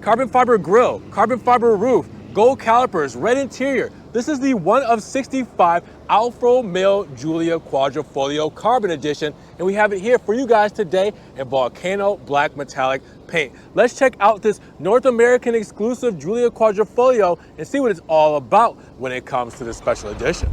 carbon fiber grille, carbon fiber roof, gold calipers, red interior. This is the one of 65 Alfa Romeo Giulia Quadrifoglio Carbon Edition, and we have it here for you guys today in Volcano Black Metallic paint. Let's check out this North American exclusive Giulia Quadrifoglio and see what it's all about when it comes to this special edition.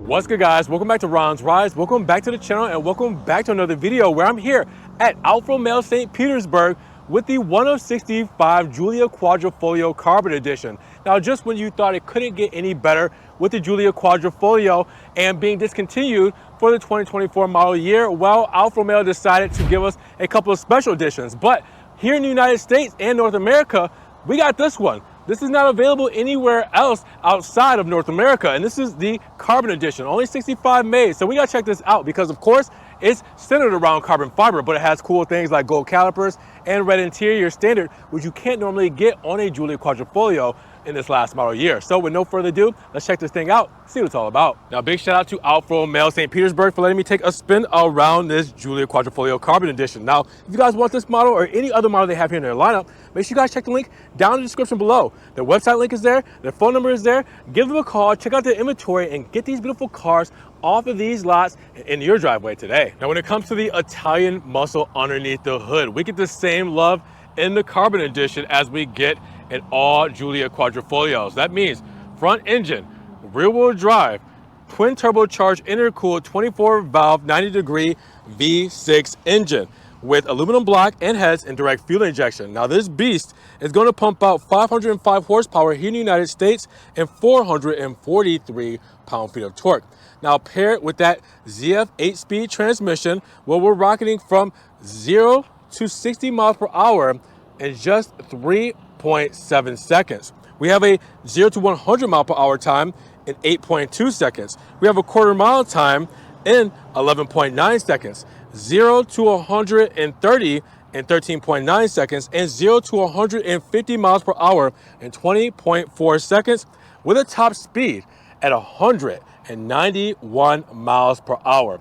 What's good, guys? Welcome back to Ron's Rides. Welcome back to the channel and welcome back to another video where I'm here at Alfa Romeo St. Petersburg with the one of 65 Giulia Quadrifoglio Carbon Edition. Now, just when you thought it couldn't get any better with the Giulia Quadrifoglio and being discontinued for the 2024 model year, well, Alfa Romeo decided to give us a couple of special editions. But here in the United States and North America, we got this one. This is not available anywhere else outside of North America, and this is the Carbon Edition, only 65 made. So we gotta check this out because, of course, it's centered around carbon fiber, but it has cool things like gold calipers and red interior standard, which you can't normally get on a Giulia Quadrifoglio in this last model year. So with no further ado, let's check this thing out, see what it's all about. Now, big shout out to Alfa Romeo St. Petersburg for letting me take a spin around this Giulia Quadrifoglio Carbon Edition. Now, if you guys want this model or any other model they have here in their lineup, make sure you guys check the link down in the description below. Their website link is there, their phone number is there. Give them a call, check out their inventory, and get these beautiful cars off of these lots in your driveway today. Now, when it comes to the Italian muscle underneath the hood, we get the same love in the Carbon Edition as we get in all Giulia Quadrifoglios. That means front engine, rear wheel drive, twin turbocharged intercooled 24 valve 90-degree V6 engine with aluminum block and heads and direct fuel injection. Now, this beast is going to pump out 505 horsepower here in the United States and 443 pound-feet of torque. Now, paired with that ZF 8-speed transmission, where we're rocketing from 0 to 60 miles per hour in just 3.7 seconds. We have a 0 to 100 mile per hour time in 8.2 seconds. We have a quarter mile time in 11.9 seconds. 0 to 130 in 13.9 seconds, and 0 to 150 miles per hour in 20.4 seconds, with a top speed at 191 miles per hour.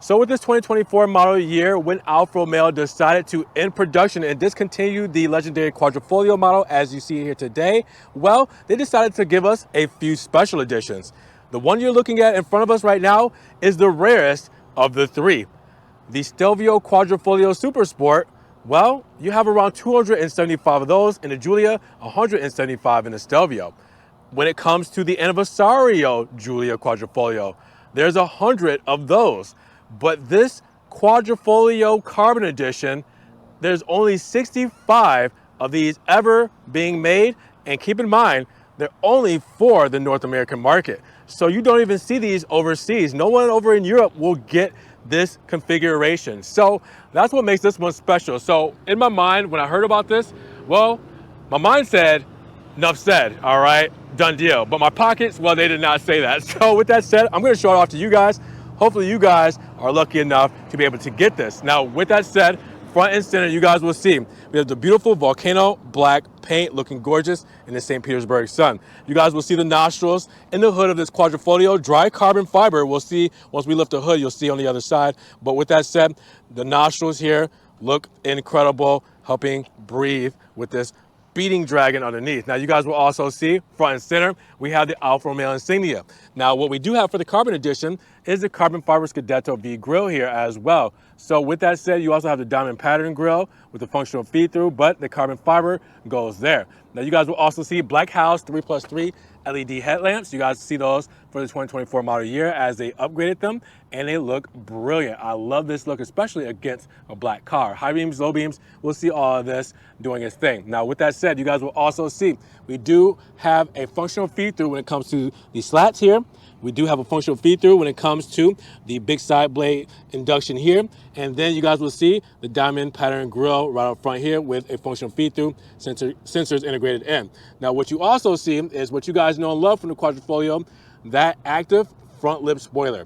So with this 2024 model year, when Alfa Romeo decided to end production and discontinue the legendary Quadrifoglio model as you see here today, well, they decided to give us a few special editions. The one you're looking at in front of us right now is the rarest of the three. The Stelvio Quadrifoglio Super Sport, well, you have around 275 of those in the Giulia, 175 in the Stelvio. When it comes to the Anniversario Giulia Quadrifoglio, there's 100 of those. But this Quadrifoglio Carbon Edition, there's only 65 of these ever being made. And keep in mind, they're only for the North American market. So you don't even see these overseas. No one over in Europe will get this configuration. So that's what makes this one special. So in my mind, when I heard about this, well, my mind said, enough said, all right, done deal. But my pockets, well, they did not say that. So with that said, I'm gonna show it off to you guys. Hopefully you guys are lucky enough to be able to get this. Now, with that said, front and center, you guys will see, we have the beautiful volcano black paint looking gorgeous in the St. Petersburg sun. You guys will see the nostrils in the hood of this Quadrifoglio, dry carbon fiber. We'll see, once we lift the hood, you'll see on the other side. But with that said, the nostrils here look incredible, helping breathe with this beating dragon underneath. Now, you guys will also see front and center, we have the Alfa Romeo insignia. Now, what we do have for the Carbon Edition is the carbon fiber Scudetto V grille here as well. So with that said, you also have the diamond pattern grille with the functional feed through, but the carbon fiber goes there. Now, you guys will also see Black House 3+3 LED headlamps. You guys see those for the 2024 model year as they upgraded them, and they look brilliant. I love this look, especially against a black car. High beams, low beams, we'll see all of this doing its thing. Now, with that said, you guys will also see we do have a functional feed through when it comes to the slats here. We do have a functional feed through when it comes to the big side blade induction here. And then you guys will see the diamond pattern grille right up front here with a functional feed through sensors integrated in. Now, what you also see is what you guys know and love from the Quadrifoglio, that active front lip spoiler.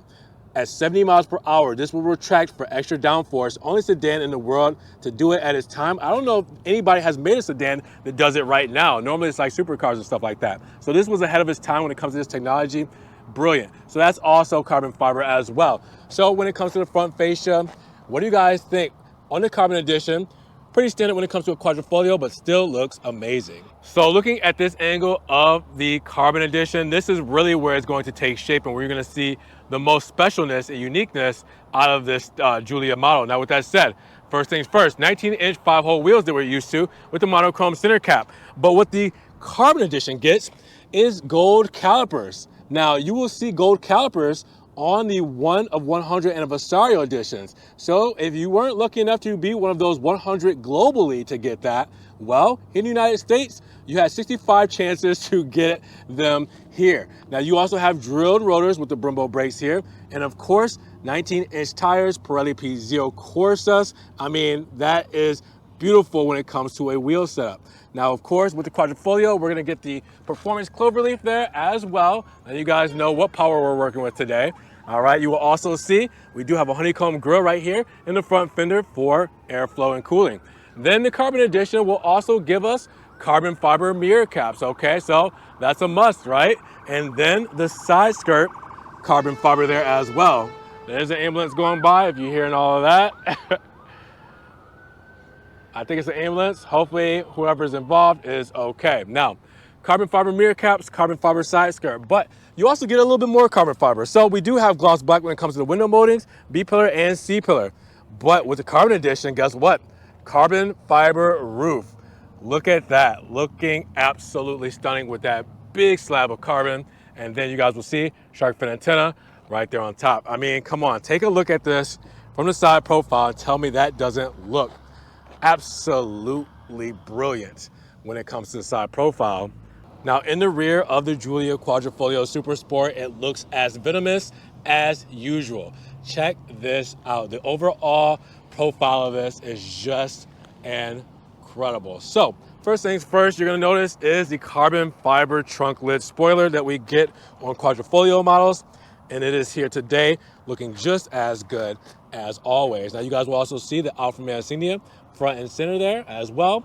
at 70 miles per hour. This will retract for extra downforce. Only sedan in the world to do it at its time. I don't know if anybody has made a sedan that does it right now. Normally it's like supercars and stuff like that. So this was ahead of its time when it comes to this technology. Brilliant. So that's also carbon fiber as well. So when it comes to the front fascia, what do you guys think? On the carbon edition, pretty standard when it comes to a quadrifoglio, but still looks amazing. So looking at this angle of the carbon edition, this is really where it's going to take shape and where you're going to see the most specialness and uniqueness out of this Giulia model. Now with that said, first things first, 19-inch 5-hole wheels that we're used to with the monochrome center cap. But what the carbon edition gets is gold calipers. Now you will see gold calipers on the 1 of 100 Anniversario editions. So if you weren't lucky enough to be one of those 100 globally to get that, well, in the United States, you had 65 chances to get them here. Now you also have drilled rotors with the Brembo brakes here. And of course, 19-inch tires, Pirelli P Zero Corsas. I mean, that is beautiful when it comes to a wheel setup. Now, of course, with the quadrifoglio, we're gonna get the performance cloverleaf there as well. And you guys know what power we're working with today. All right, you will also see we do have a honeycomb grille right here in the front fender for airflow and cooling. Then the carbon edition will also give us carbon fiber mirror caps, okay? So that's a must, right? And then the side skirt, carbon fiber there as well. There's an ambulance going by if you're hearing all of that. I think it's an ambulance. Hopefully whoever's involved is okay. Now, carbon fiber mirror caps, carbon fiber side skirt, but you also get a little bit more carbon fiber. So we do have gloss black when it comes to the window moldings, B-pillar and C-pillar. But with the carbon edition, guess what? Carbon fiber roof. Look at that, looking absolutely stunning with that big slab of carbon. And then you guys will see shark fin antenna right there on top. I mean, come on, take a look at this from the side profile and tell me that doesn't look absolutely brilliant when it comes to the side profile. Now in the rear of the Giulia Quadrifoglio Super Sport, it looks as venomous as usual. Check this out. The overall profile of this is just incredible. So first things first, you're gonna notice is the carbon fiber trunk lid spoiler that we get on quadrifoglio models. And it is here today looking just as good as always. Now you guys will also see the Alfa Romeo insignia front and center there as well.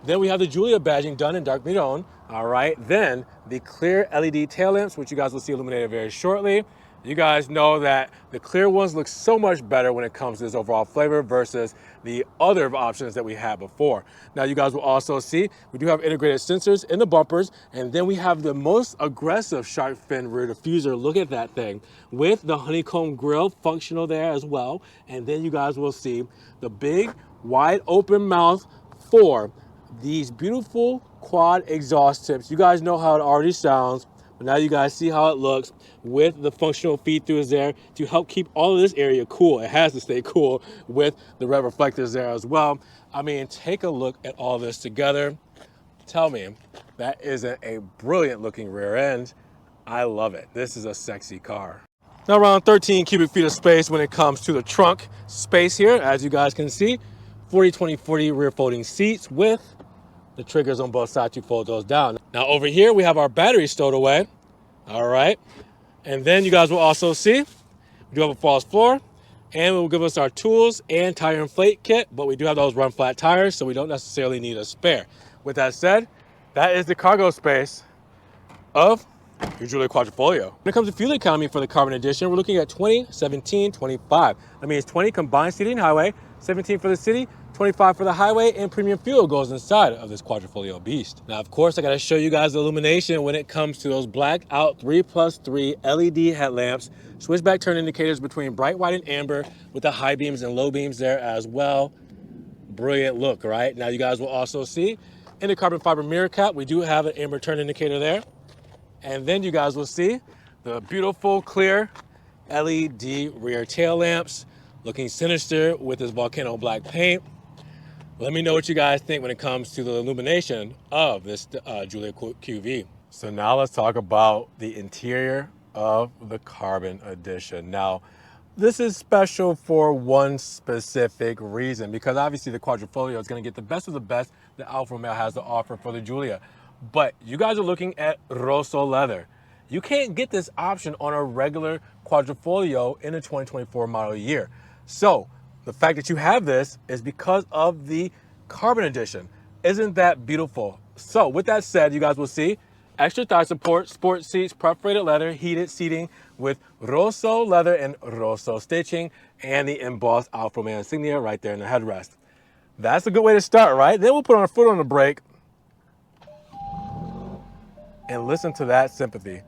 Then we have the Giulia badging done in dark maroon. All right, then the clear LED tail lamps, which you guys will see illuminated very shortly. You guys know that the clear ones look so much better when it comes to this overall flavor versus the other options that we had before. Now you guys will also see we do have integrated sensors in the bumpers, and then we have the most aggressive shark fin rear diffuser. Look at that thing with the honeycomb grille functional there as well. And then you guys will see the big wide open mouth for these beautiful quad exhaust tips. You guys know how it already sounds, but now you guys see how it looks with the functional feed-throughs there to help keep all of this area cool. It has to stay cool with the red reflectors there as well. I mean, take a look at all this together. Tell me, that isn't a brilliant looking rear end. I love it. This is a sexy car. Now around 13 cubic feet of space when it comes to the trunk space here, as you guys can see, 40-20-40 rear folding seats with the triggers on both sides to fold those down. Now over here, we have our battery stowed away. All right. And then you guys will also see, we do have a false floor, and it will give us our tools and tire inflate kit, but we do have those run flat tires, so we don't necessarily need a spare. With that said, that is the cargo space of your Giulia Quadrifoglio. When it comes to fuel economy for the carbon edition, we're looking at 20, 17, 25. That means 20 combined city and highway, 17 for the city, 25 for the highway, and premium fuel goes inside of this quadrifoglio beast. Now, of course, I gotta show you guys the illumination when it comes to those blacked out 3+3 LED headlamps, switchback turn indicators between bright white and amber with the high beams and low beams there as well. Brilliant look, right? Now you guys will also see in the carbon fiber mirror cap, we do have an amber turn indicator there. And then you guys will see the beautiful clear LED rear tail lamps looking sinister with this volcano black paint. Let me know what you guys think when it comes to the illumination of this Giulia QV. So now let's talk about the interior of the carbon edition. Now, this is special for one specific reason, because obviously the quadrifoglio is going to get the best of the best that Alfa Romeo has to offer for the Giulia. But you guys are looking at Rosso leather. You can't get this option on a regular Quadrifoglio in the 2024 model year. So the fact that you have this is because of the carbon edition. Isn't that beautiful? So with that said, you guys will see extra thigh support, sport seats, perforated leather, heated seating with Rosso leather and Rosso stitching, and the embossed Alfa Romeo insignia right there in the headrest. That's a good way to start, right? Then we'll put our foot on the brake and listen to that symphony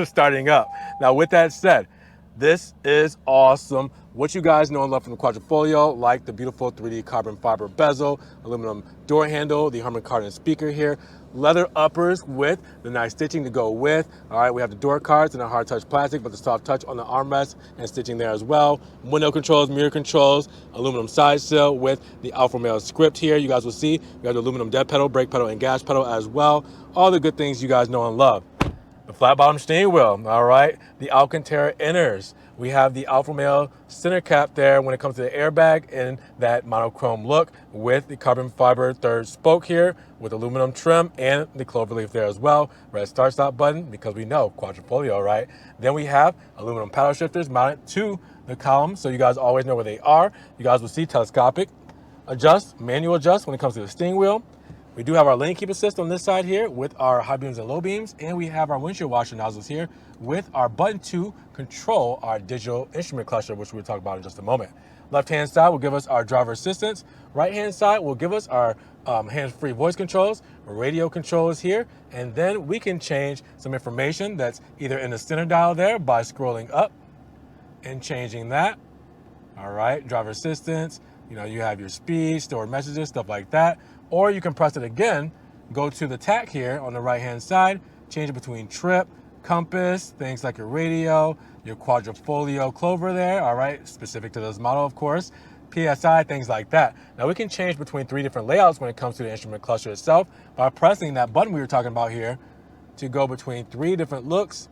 starting up. Now, with that said, this is awesome. What you guys know and love from the Quadrifoglio, like the beautiful 3D carbon fiber bezel, aluminum door handle, the Harman Kardon speaker here, leather uppers with the nice stitching to go with. All right, we have the door cards and the hard touch plastic, but the soft touch on the armrest and stitching there as well. Window controls, mirror controls, aluminum side sill with the Alfa Romeo script here. You guys will see we have the aluminum dead pedal, brake pedal, and gas pedal as well. All the good things you guys know and love. The flat bottom steering wheel, all right. The Alcantara inners. We have the Alfa Romeo center cap there when it comes to the airbag in that monochrome look with the carbon fiber third spoke here with aluminum trim and the cloverleaf there as well. Red start stop button because we know Quadrifoglio, right? Then we have aluminum paddle shifters mounted to the column so you guys always know where they are. You guys will see telescopic adjust, manual adjust when it comes to the steering wheel. We do have our lane keep assist on this side here with our high beams and low beams, and we have our windshield washer nozzles here with our button to control our digital instrument cluster, which we'll talk about in just a moment. Left-hand side will give us our driver assistance. Right-hand side will give us our hands-free voice controls, radio controls here, and then we can change some information that's either in the center dial there by scrolling up and changing that. All right, driver assistance, you have your speed, stored messages, stuff like that. Or you can press it again, go to the tack here on the right-hand side, change it between trip, compass, things like your radio, your Quadrifoglio clover there, all right, specific to this model, of course, PSI, things like that. Now we can change between 3 different layouts when it comes to the instrument cluster itself by pressing that button we were talking about here to go between 3 different looks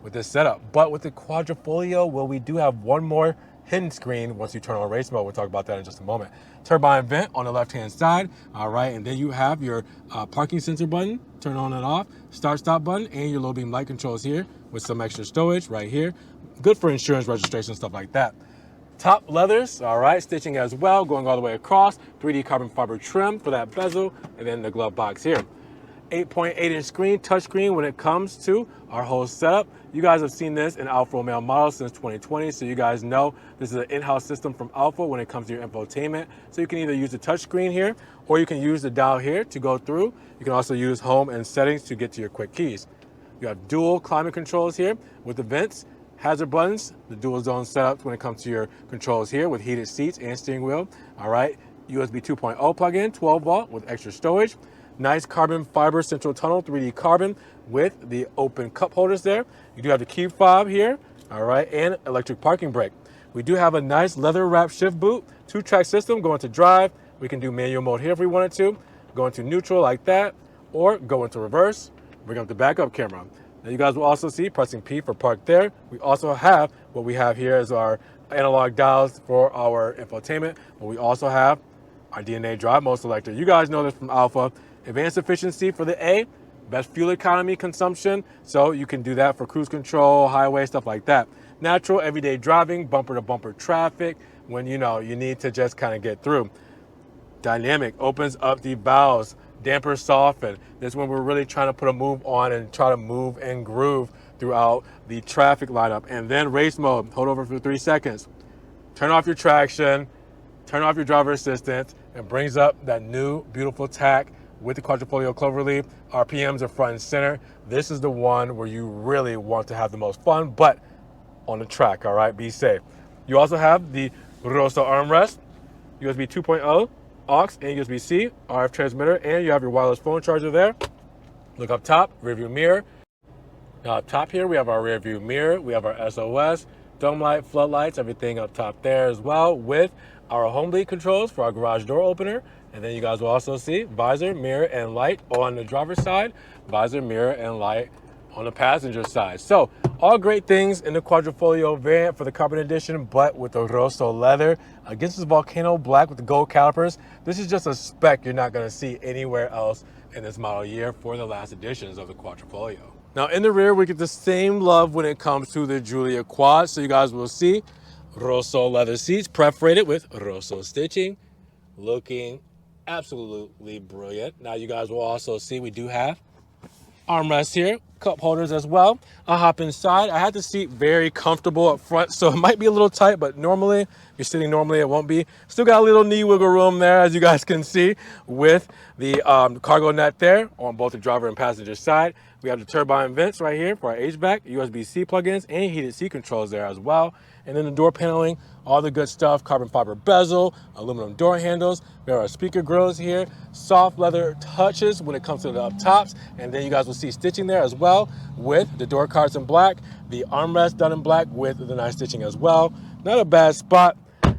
with this setup. But with the Quadrifoglio, well, we do have one more hidden screen once you turn on race mode. We'll talk about that in just a moment. Turbine vent on the left-hand side, all right, and then you have your parking sensor button, turn on and off, start-stop button, and your low beam light controls here with some extra storage right here. Good for insurance registration, stuff like that. Top leathers, all right, stitching as well, going all the way across, 3D carbon fiber trim for that bezel, and then the glove box here. 8.8-inch screen, touchscreen when it comes to our whole setup. You guys have seen this in Alfa Romeo models since 2020, so you guys know this is an in-house system from Alfa when it comes to your infotainment. So you can either use the touchscreen here, or you can use the dial here to go through. You can also use home and settings to get to your quick keys. You have dual climate controls here with the vents, hazard buttons, the dual zone setup when it comes to your controls here with heated seats and steering wheel. All right, USB 2.0 plug-in, 12 volt with extra storage. Nice carbon fiber central tunnel, 3D carbon with the open cup holders there. You do have the key fob here, all right, and electric parking brake. We do have a nice leather wrapped shift boot, 2-track system going to drive. We can do manual mode here if we wanted to, go into neutral like that, or go into reverse, bring up the backup camera. Now you guys will also see pressing P for park there. We also have what we have here is our analog dials for our infotainment, but we also have our DNA drive mode selector. You guys know this from Alfa. Advanced efficiency for the A, best fuel economy consumption, so you can do that for cruise control, highway, stuff like that. Natural everyday driving, bumper to bumper traffic, when you need to just kind of get through. Dynamic opens up the valves, damper soften. This is when we're really trying to put a move on and try to move and groove throughout the traffic lineup. And then race mode, hold over for 3 seconds. Turn off your traction, turn off your driver assistance, and brings up that new beautiful tack with the Quadrifoglio cloverleaf. RPMs are front and center. This is the one where you really want to have the most fun, but on the track, all right? Be safe. You also have the Rosso armrest, USB 2.0, aux and USB-C, RF transmitter, and you have your wireless phone charger there. Look up top, rear view mirror. Now up top here, we have our rear view mirror. We have our SOS, dome light, floodlights, everything up top there as well with our home bleed controls for our garage door opener. And then you guys will also see visor, mirror, and light on the driver's side, visor, mirror, and light on the passenger side. So All great things in the Quadrifoglio variant for the carbon edition, but with the Rosso leather. Against this volcano black with the gold calipers, this is just a spec you're not going to see anywhere else in this model year for the last editions of the Quadrifoglio. Now in the rear, we get the same love when it comes to the Giulia Quad. So you guys will see Rosso leather seats, perforated with Rosso stitching, looking absolutely brilliant. Now you guys will also see we do have armrests here, cup holders as well. I'll hop inside. I had the seat very comfortable up front, so it might be a little tight, but normally, if you're sitting normally, it won't be. Still got a little knee wiggle room there, as you guys can see, with the cargo net there on both the driver and passenger side. We have the turbine vents right here for our HVAC, USB-C plugins, and heated seat controls there as well. And then the door paneling, all the good stuff, carbon fiber bezel, aluminum door handles. We have our speaker grills here, soft leather touches when it comes to the up tops. And then you guys will see stitching there as well with the door cards in black, the armrest done in black with the nice stitching as well. Not a bad spot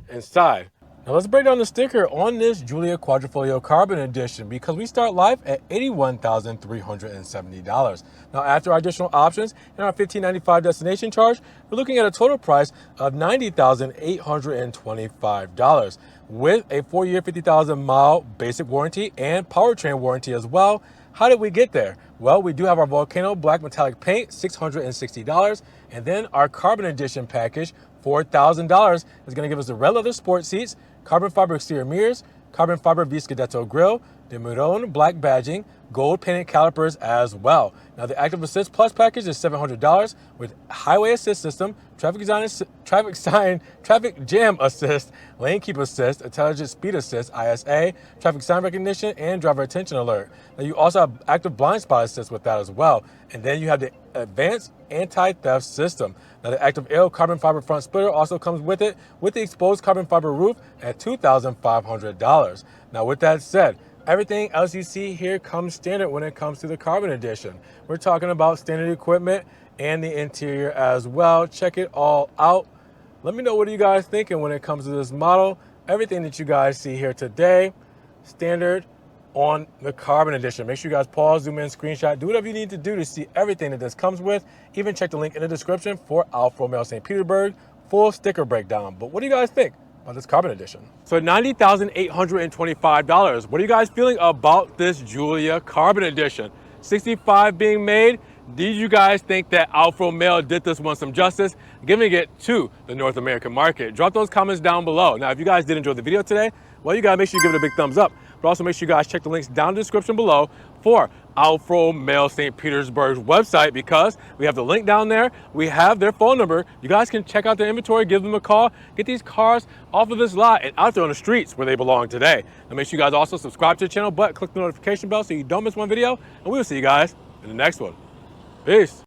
inside. Now let's break down the sticker on this Giulia Quadrifoglio Carbon Edition because we start live at $81,370. Now after our additional options and our $1,595 destination charge, we're looking at a total price of $90,825 with a 4-year, 50,000 mile basic warranty and powertrain warranty as well. How did we get there? Well, we do have our Volcano Black Metallic Paint, $660, and then our Carbon Edition package, $4,000, is going to give us the red leather sport seats, carbon fiber exterior mirrors, carbon fiber Viscadetto grille, the Maroon black badging, gold painted calipers as well. Now the Active Assist Plus package is $700 with highway assist system, traffic jam assist, lane keep assist, intelligent speed assist, ISA, traffic sign recognition, and driver attention alert. Now you also have active blind spot assist with that as well. And then you have the advanced anti-theft system. Now the Active Aero carbon fiber front splitter also comes with it with the exposed carbon fiber roof at $2,500. Now with that said, everything else you see here comes standard when it comes to the Carbon Edition. We're talking about standard equipment and the interior as well. Check it all out. Let me know what are you guys thinking when it comes to this model. Everything that you guys see here today, standard on the Carbon Edition. Make sure you guys pause, zoom in, screenshot, do whatever you need to do to see everything that this comes with. Even check the link in the description for Alfa Romeo St. Petersburg full sticker breakdown. But what do you guys think about this Carbon Edition? So $90,825. What are you guys feeling about this Giulia Carbon Edition? 65 being made. Did you guys think that Alfa Romeo did this one some justice, giving it to the North American market? Drop those comments down below. Now, if you guys did enjoy the video today, well, you gotta make sure you give it a big thumbs up. But also make sure you guys check the links down in the description below for Alfa Romeo St. Petersburg's website because we have the link down there. We have their phone number. You guys can check out their inventory, give them a call, get these cars off of this lot and out there on the streets where they belong today. And make sure you guys also subscribe to the channel, but click the notification bell so you don't miss one video. And we will see you guys in the next one. Peace.